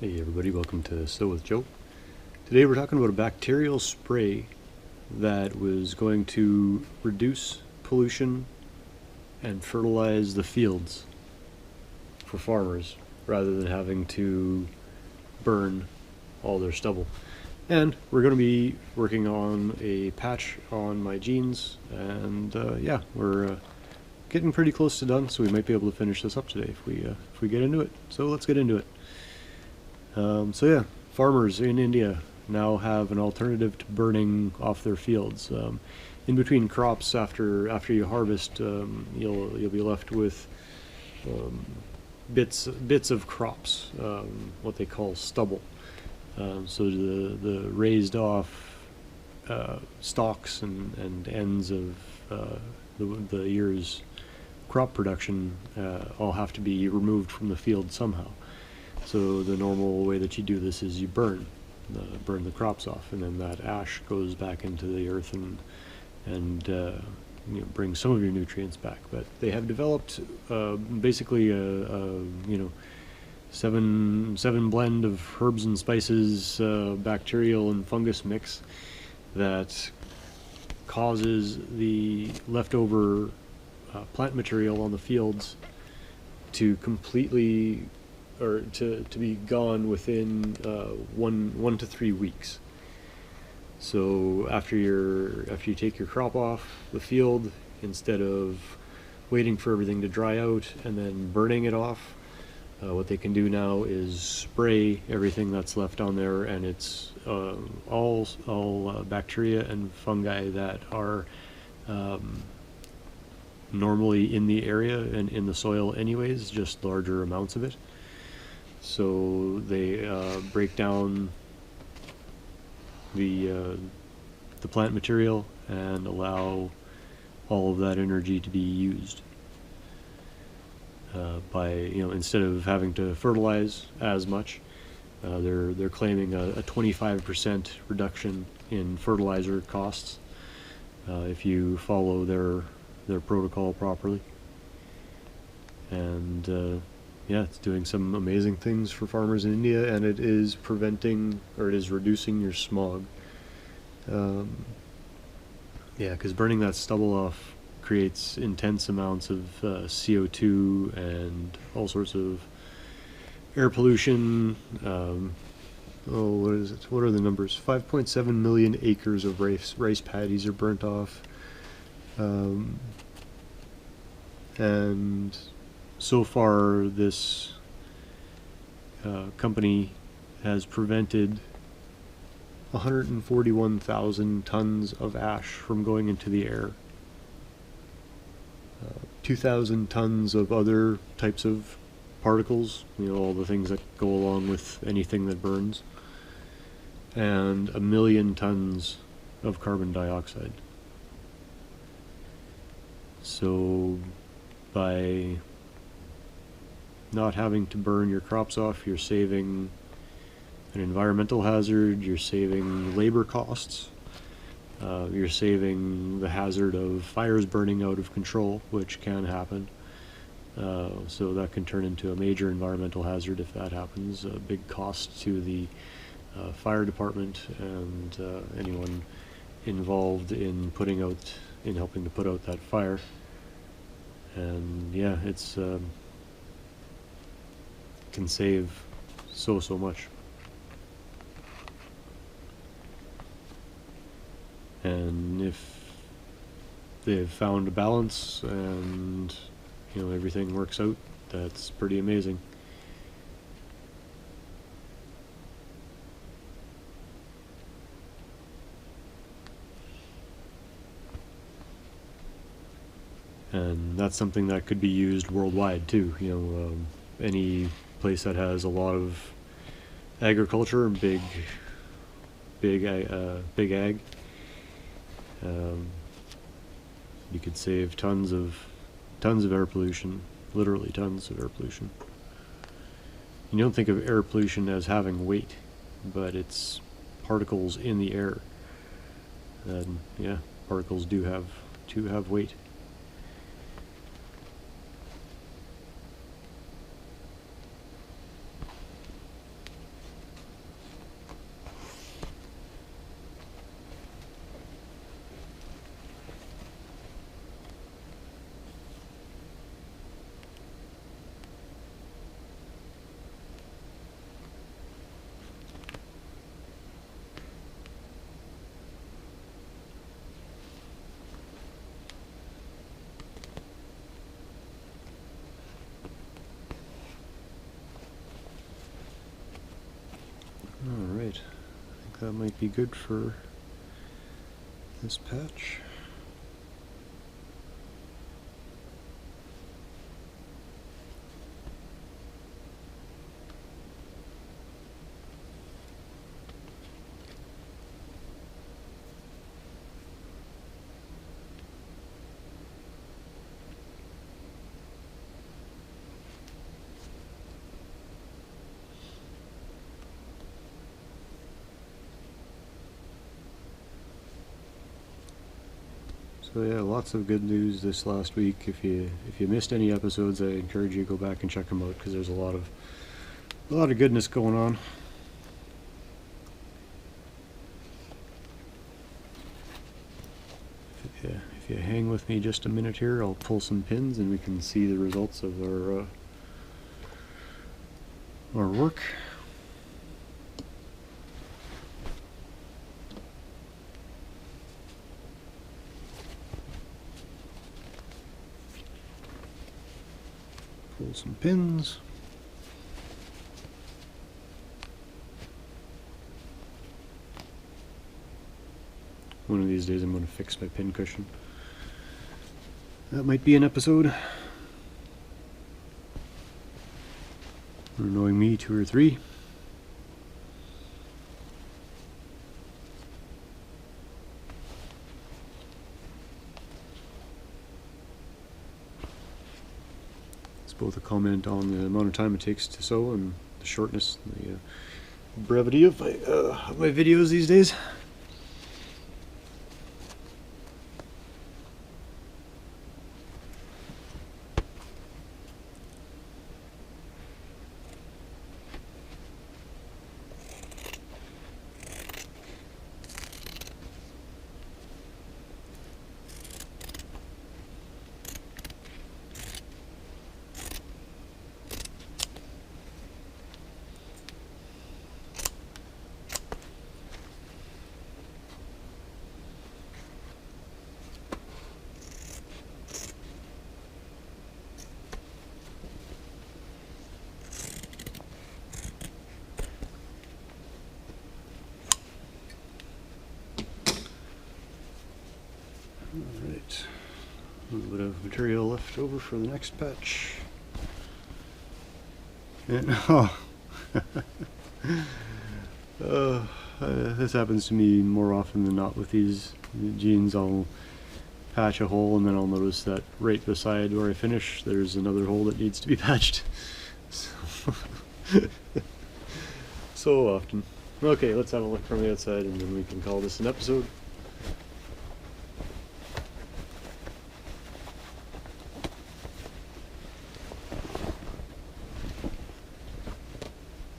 Hey everybody, welcome to Still with Joe. Today we're talking about a bacterial spray that was going to reduce pollution and fertilize the fields for farmers rather than having to burn all their stubble. And we're going to be working on a patch on my jeans, and yeah, we're getting pretty close to done, so we might be able to finish this up today if we get into it. So let's get into it. So yeah, farmers in India now have an alternative to burning off their fields. In between crops, after you harvest, you'll be left with bits of crops, what they call stubble. So the raised off stalks and ends of the year's crop production all have to be removed from the field somehow. So the normal way that you do this is you burn the crops off, and then that ash goes back into the earth and brings some of your nutrients back. But they have developed basically a seven blend of herbs and spices, bacterial and fungus mix that causes the leftover plant material on the fields to completely or to be gone within 1 to 3 weeks. So after you take your crop off the field, instead of waiting for everything to dry out and then burning it off, what they can do now is spray everything that's left on there, and it's all bacteria and fungi that are normally in the area and in the soil anyways, just larger amounts of it. So they break down the plant material and allow all of that energy to be used by instead of having to fertilize as much. They're claiming a 25% reduction in fertilizer costs if you follow their protocol properly. And yeah, it's doing some amazing things for farmers in India, and it is reducing your smog. Yeah, because burning that stubble off creates intense amounts of CO2 and all sorts of air pollution. What is it? What are the numbers? 5.7 million acres of rice paddies are burnt off. And so far, this company has prevented 141,000 tons of ash from going into the air, 2,000 tons of other types of particles, all the things that go along with anything that burns, and 1 million tons of carbon dioxide. So by not having to burn your crops off, you're saving an environmental hazard, you're saving labor costs, you're saving the hazard of fires burning out of control, which can happen. So that can turn into a major environmental hazard if that happens, a big cost to the fire department and anyone involved in helping to put out that fire. And yeah, it's can save so much. And if they've found a balance and everything works out, that's pretty amazing. And that's something that could be used worldwide too. Any place that has a lot of agriculture and big ag, you could save tons of air pollution, literally tons of air pollution. You don't think of air pollution as having weight, but it's particles in the air. And yeah, particles do have weight. Alright, I think that might be good for this patch. So yeah, lots of good news this last week. If you missed any episodes, I encourage you to go back and check them out because there's a lot of goodness going on. If you hang with me just a minute here, I'll pull some pins and we can see the results of our work. Pull some pins. One of these days I'm going to fix my pin cushion. That might be an episode. For annoying me 2 or 3. It's both a comment on the amount of time it takes to sew and the shortness, the brevity of my videos these days. Alright, a little bit of material left over for the next patch. And, this happens to me more often than not with these jeans. I'll patch a hole and then I'll notice that right beside where I finish there's another hole that needs to be patched. So often. Okay, let's have a look from the outside and then we can call this an episode.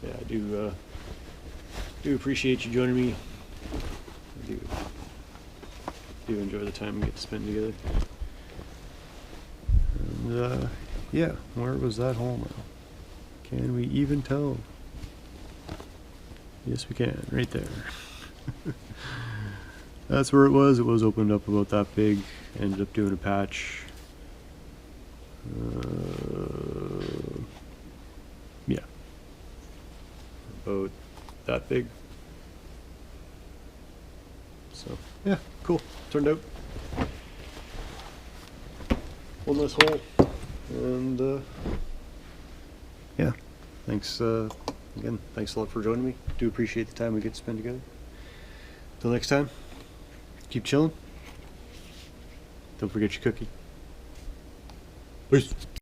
Yeah, I do appreciate you joining me. I do enjoy the time we get to spend together. And yeah, where was that hole now? Can we even tell? Yes, we can, right there. That's where it was. It was opened up about that big. Ended up doing a patch. Yeah. About that big. So, yeah, cool. Turned out. One less hole. And, yeah. Thanks, again, thanks a lot for joining me. Do appreciate the time we get to spend together. Till next time, keep chilling. Don't forget your cookie. Peace.